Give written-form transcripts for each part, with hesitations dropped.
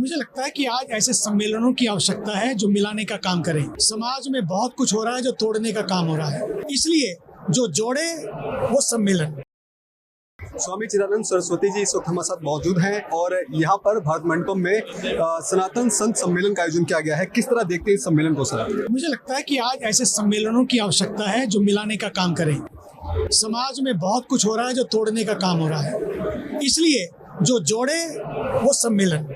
मुझे लगता है कि आज ऐसे सम्मेलनों की आवश्यकता है जो मिलाने का काम करें। समाज में बहुत कुछ हो रहा है जो तोड़ने का काम हो रहा है, इसलिए जो जोड़े वो सम्मेलन। स्वामी चिदानंद सरस्वती जी इस वक्त हमारे साथ मौजूद हैं और यहाँ पर भारत मंडपम में सनातन संत सम्मेलन का आयोजन किया गया है। किस तरह देखते हैं इस सम्मेलन को सर? मुझे लगता है कि आज ऐसे सम्मेलनों की आवश्यकता है जो मिलाने का काम करें। समाज में बहुत कुछ हो रहा है जो तोड़ने का काम हो रहा है, इसलिए जो जोड़े वो सम्मेलन,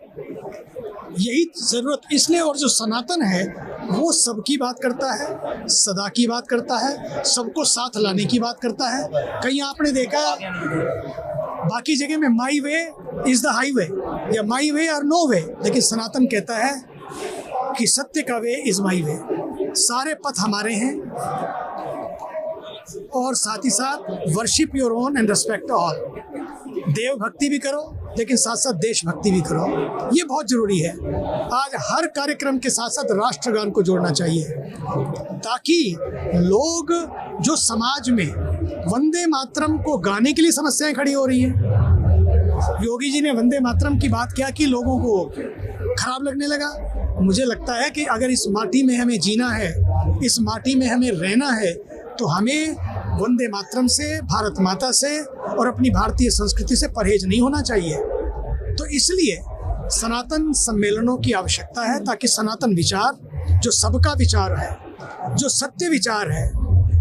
यही जरूरत इसलिए। और जो सनातन है वो सबकी बात करता है, सदा की बात करता है, सबको साथ लाने की बात करता है। कहीं आपने देखा बाकी जगह में माई वे इज द हाईवे या माई वे और नो वे, लेकिन सनातन कहता है कि सत्य का वे इज माई वे। सारे पथ हमारे हैं और साथ ही साथ worship your own and respect all. देव भक्ति भी करो लेकिन साथ साथ देश भक्ति भी करो, ये बहुत जरूरी है। आज हर कार्यक्रम के साथ साथ राष्ट्रगान को जोड़ना चाहिए ताकि लोग जो समाज में वंदे मातरम को गाने के लिए समस्याएं खड़ी हो रही हैं। योगी जी ने वंदे मातरम की बात क्या कि लोगों को खराब लगने लगा। मुझे लगता है कि अगर इस माटी में हमें जीना है, इस माटी में हमें रहना है, तो हमें वंदे मातरम से, भारत माता से और अपनी भारतीय संस्कृति से परहेज नहीं होना चाहिए। तो इसलिए सनातन सम्मेलनों की आवश्यकता है ताकि सनातन विचार जो सबका विचार है, जो सत्य विचार है,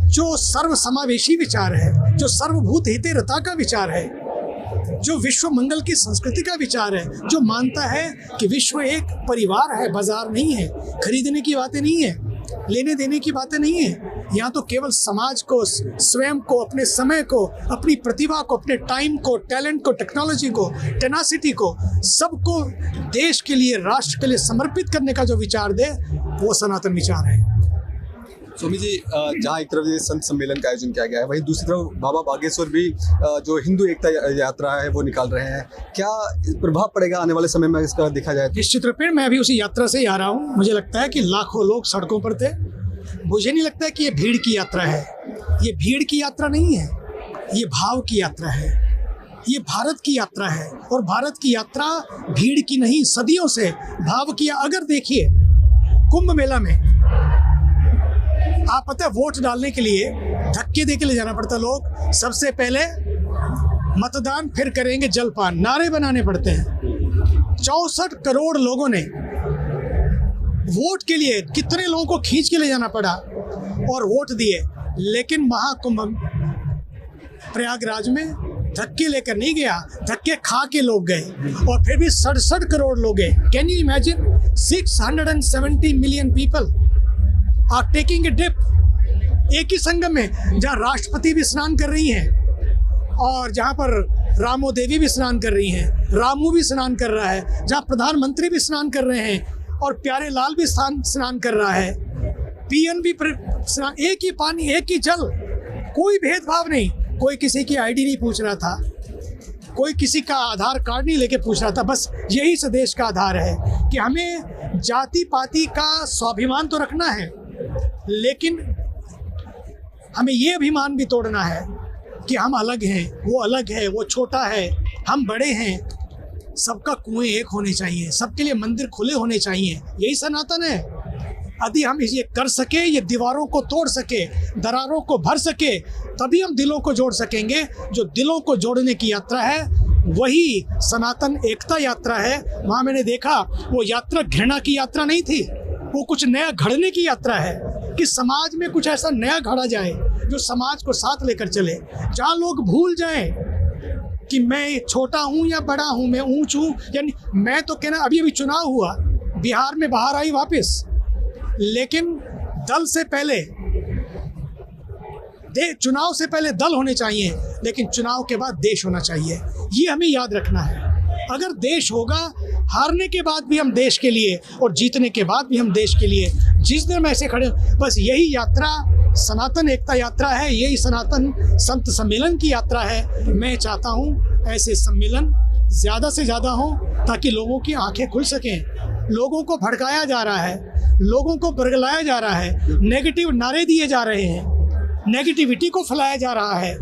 जो सर्व समावेशी विचार है, जो सर्वभूत हिते रता का विचार है, जो विश्व मंगल की संस्कृति का विचार है, जो मानता है कि विश्व एक परिवार है, बाजार नहीं है, खरीदने की बातें नहीं है, लेने देने की बातें नहीं है। यहाँ तो केवल समाज को, स्वयं को, अपने समय को, अपनी प्रतिभा को, अपने टाइम को, टैलेंट को, टेक्नोलॉजी को, टेनासिटी को, सबको देश के लिए, राष्ट्र के लिए समर्पित करने का जो विचार दे वो सनातन विचार है। स्वामी जी, जहाँ एक तरफ ये संत सम्मेलन का आयोजन किया गया है, वहीं दूसरी तरफ बाबा बागेश्वर भी जो हिंदू एकता यात्रा है वो निकाल रहे हैं। क्या प्रभाव पड़ेगा आने वाले समय में इसका देखा जाए? निश्चित रूप में मैं अभी उसी यात्रा से ही आ रहा हूँ। मुझे लगता है कि लाखों लोग सड़कों पर थे। मुझे नहीं लगता कि ये भीड़ की यात्रा है, ये भीड़ की यात्रा नहीं है, ये भाव की यात्रा है, ये भारत की यात्रा है। और भारत की यात्रा भीड़ की नहीं, सदियों से भाव की। अगर देखिए कुंभ मेला में आप पता है वोट डालने के लिए धक्के दे के ले जाना पड़ता। लोग सबसे पहले मतदान, फिर करेंगे जलपान, नारे बनाने पड़ते हैं। 64 करोड़ लोगों ने वोट के लिए कितने लोगों को खींच के ले जाना पड़ा और वोट दिए। लेकिन महाकुंभ प्रयागराज में धक्के लेकर नहीं गया, धक्के खा के लोग गए और फिर भी 67 करोड़ लोग गए। Can you imagine? 670 million people are taking a dip. एक ही संगम में जहाँ राष्ट्रपति भी स्नान कर रही हैं और जहाँ पर रामो देवी भी स्नान कर रही हैं, रामू भी स्नान कर रहा है, जहाँ प्रधानमंत्री भी स्नान कर रहे हैं और प्यारे लाल भी स्नान कर रहा है, पीएन भी स्नान। एक ही पानी, एक ही जल, कोई भेदभाव नहीं। कोई किसी की आईडी नहीं पूछ रहा था, कोई किसी का आधार कार्ड नहीं लेके पूछ रहा था। बस यही इस देश का आधार है कि हमें जाति पाति का स्वाभिमान तो रखना है, लेकिन हमें ये अभिमान भी तोड़ना है कि हम अलग हैं, वो अलग है, वो छोटा है, हम बड़े हैं। सबका कुएं एक होने चाहिए, सबके लिए मंदिर खुले होने चाहिए। यही सनातन है। यदि हम ये कर सके, ये दीवारों को तोड़ सके, दरारों को भर सके, तभी हम दिलों को जोड़ सकेंगे। जो दिलों को जोड़ने की यात्रा है वही सनातन एकता यात्रा है। वहाँ मैंने देखा वो यात्रा घृणा की यात्रा नहीं थी, वो कुछ नया घड़ने की यात्रा है कि समाज में कुछ ऐसा नया घड़ा जाए जो समाज को साथ लेकर चले, जहाँ लोग भूल जाएं कि मैं छोटा हूँ या बड़ा हूँ, मैं ऊंच हूँ यानी मैं तो कहना। अभी चुनाव हुआ, बिहार में बाहर आई वापस, लेकिन दल से पहले, चुनाव से पहले दल होने चाहिए, लेकिन चुनाव के बाद देश होना चाहिए। ये हमें याद रखना है। अगर देश होगा, हारने के बाद भी हम देश के लिए और जीतने के बाद भी हम देश के लिए, जिस दिन हम ऐसे खड़े, बस यही यात्रा सनातन एकता यात्रा है, यही सनातन संत सम्मेलन की यात्रा है। मैं चाहता हूँ ऐसे सम्मेलन ज़्यादा से ज़्यादा हों ताकि लोगों की आंखें खुल सकें। लोगों को भड़काया जा रहा है, लोगों को बरगलाया जा रहा है, नेगेटिव नारे दिए जा रहे हैं, नेगेटिविटी को फैलाया जा रहा है।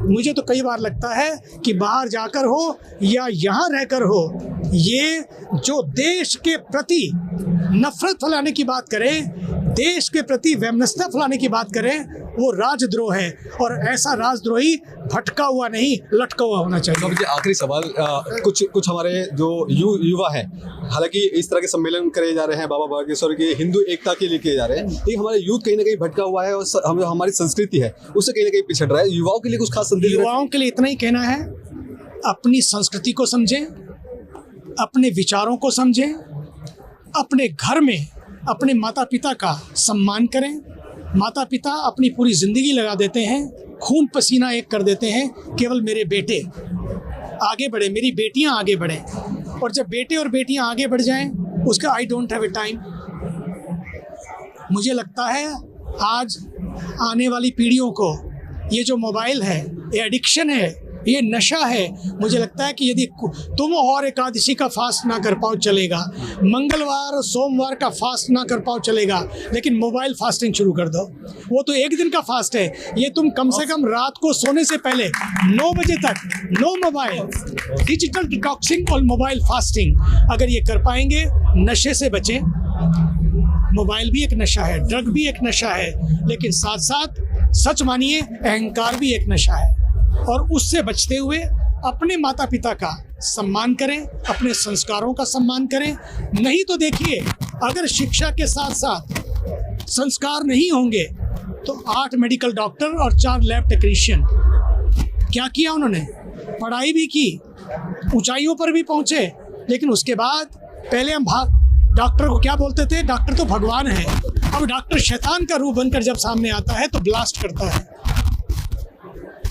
मुझे तो कई बार लगता है कि बाहर जाकर हो या यहाँ रहकर हो, ये जो देश के प्रति नफरत फैलाने की बात करें, देश के प्रति वैमनस्यता फैलाने की बात करें, वो राजद्रोह है। और ऐसा राजद्रोही भटका हुआ नहीं, लटका हुआ होना चाहिए। तो मुझे आखिरी सवाल, कुछ हमारे जो युवा हैं, हालांकि इस तरह के सम्मेलन करे जा रहे हैं बाबा बागेश्वर के हिंदू एकता के लिए किए जा रहे हैं, लेकिन हमारे यूथ कहीं ना कहीं भटका हुआ है और हमारी संस्कृति है उससे कहीं ना कहीं पिछड़ रहा है। युवाओं के लिए कुछ खास संदेश? युवाओं के लिए इतना ही कहना है, अपनी संस्कृति को समझें, अपने विचारों को समझें, अपने घर में अपने माता पिता का सम्मान करें। माता पिता अपनी पूरी ज़िंदगी लगा देते हैं, खून पसीना एक कर देते हैं, केवल मेरे बेटे आगे बढ़े, मेरी बेटियां आगे बढ़ें। और जब बेटे और बेटियां आगे बढ़ जाएं, उसका I don't have a time. मुझे लगता है आज आने वाली पीढ़ियों को ये जो मोबाइल है, ये एडिक्शन है, ये नशा है। मुझे लगता है कि यदि तुम और एकादशी का फास्ट ना कर पाओ चलेगा, मंगलवार और सोमवार का फास्ट ना कर पाओ चलेगा, लेकिन मोबाइल फास्टिंग शुरू कर दो। वो तो एक दिन का फास्ट है, ये तुम कम से कम रात को सोने से पहले 9 बजे तक नो मोबाइल, डिजिटल डिटॉक्सिंग और मोबाइल फास्टिंग अगर ये कर पाएंगे, नशे से बचें। मोबाइल भी एक नशा है, ड्रग भी एक नशा है, लेकिन साथ साथ सच मानिए अहंकार भी एक नशा है। और उससे बचते हुए अपने माता पिता का सम्मान करें, अपने संस्कारों का सम्मान करें। नहीं तो देखिए, अगर शिक्षा के साथ साथ संस्कार नहीं होंगे तो 8 मेडिकल डॉक्टर और 4 लैब टेक्नीशियन, क्या किया उन्होंने? पढ़ाई भी की, ऊंचाइयों पर भी पहुंचे, लेकिन उसके बाद पहले हम डॉक्टर को क्या बोलते थे? डॉक्टर तो भगवान है। अब डॉक्टर शैतान का रूप बनकर जब सामने आता है तो ब्लास्ट करता है।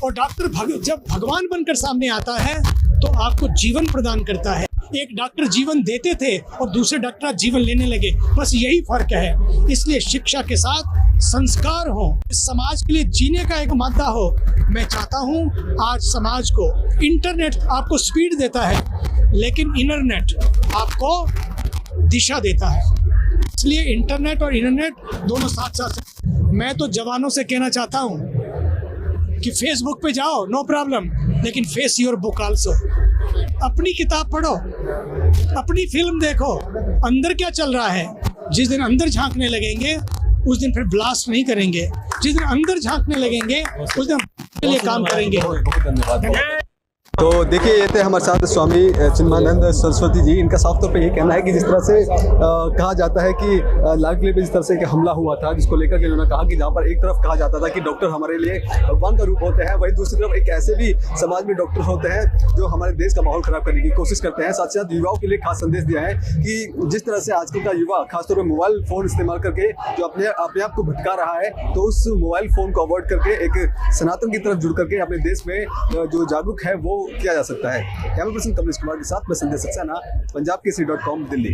और डॉक्टर जब भगवान बनकर सामने आता है तो आपको जीवन प्रदान करता है। एक डॉक्टर जीवन देते थे और दूसरे डॉक्टर जीवन लेने लगे, बस यही फर्क है। इसलिए शिक्षा के साथ संस्कार हो, इस समाज के लिए जीने का एक मादा हो। मैं चाहता हूँ आज समाज को, इंटरनेट आपको स्पीड देता है, लेकिन इंटरनेट आपको दिशा देता है। इसलिए इंटरनेट और इंटरनेट दोनों साथ साथ। मैं तो जवानों से कहना चाहता हूँ कि फेसबुक पे जाओ, नो प्रॉब्लम, लेकिन फेस योर बुक आल्सो। अपनी किताब पढ़ो, अपनी फिल्म देखो, अंदर क्या चल रहा है। जिस दिन अंदर झांकने लगेंगे उस दिन फिर ब्लास्ट नहीं करेंगे, जिस दिन अंदर झांकने लगेंगे उस दिन के लिए काम करेंगे। धन्यवाद। तो देखिए, ये थे हमारे साथ स्वामी चिन्मयानंद सरस्वती जी। इनका साफ तौर पे ये कहना है कि जिस तरह से कहा जाता है कि लाल किले पे जिस तरह से कि हमला हुआ था, जिसको लेकर के उन्होंने कहा कि जहाँ पर एक तरफ कहा जाता था कि डॉक्टर हमारे लिए भगवान का रूप होते हैं, वहीं दूसरी तरफ एक ऐसे भी समाज में डॉक्टर होते हैं जो हमारे देश का माहौल खराब करने की कोशिश करते हैं। साथ साथ युवाओं के लिए खास संदेश दिया है कि जिस तरह से आजकल का युवा खासतौर पर मोबाइल फ़ोन इस्तेमाल करके जो अपने आप को भटका रहा है, तो उस मोबाइल फ़ोन को अवॉइड करके एक सनातन की तरफ जुड़ करके अपने देश में जो जागरूक है वो किया जा सकता है। कैमरा पर्सन कमलेश कुमार के साथ मैं संजय सक्सेना, पंजाब केसरी.com, दिल्ली।